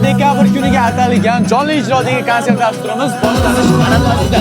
Dekabr kuniga atalgan jonli ijrodagi konsert dasturimiz boshlanish arafasida.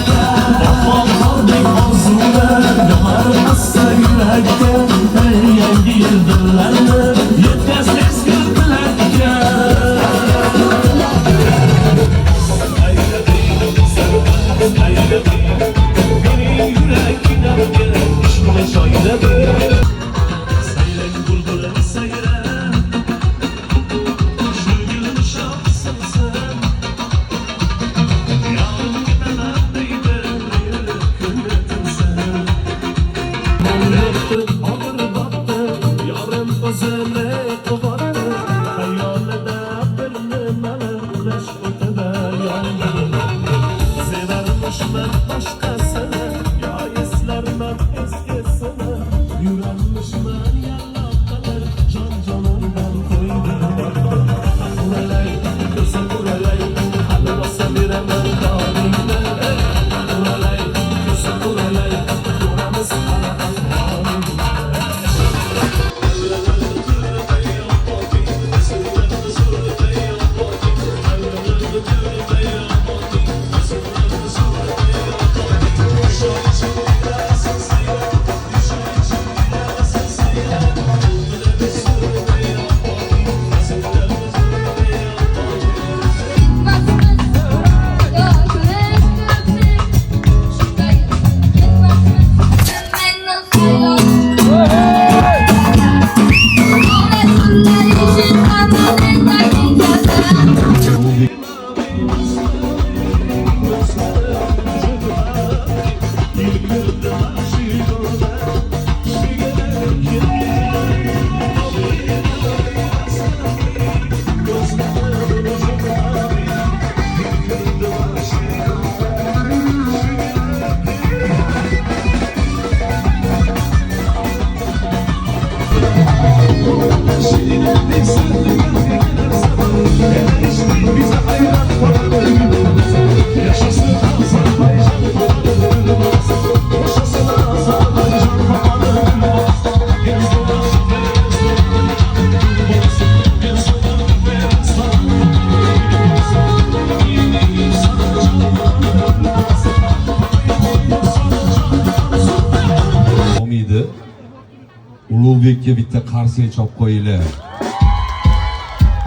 Ulug'bekka bitta qarsiga chop qo'yinglar.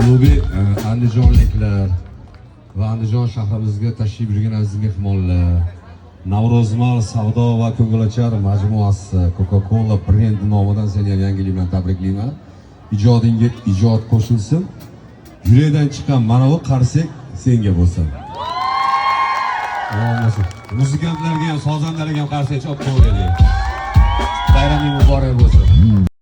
Ulug'bek andijonliklar va Andijon shahrimizga tashrif buyurgan aziz mehmonlar, Navro'zmal savdo va ko'ngilochar majmuasi Coca-Cola brend nomidan seni yangi yil bilan tabriklayman. Ijodingga ijod qo'shilsin. Yurakdan chiqqan mana bu qarsak senga bo'lsin. Muzikantlarga ham, sozandalarga ham qarsak chop qo'yinglar. Bayramingiz muborak bo'lsin.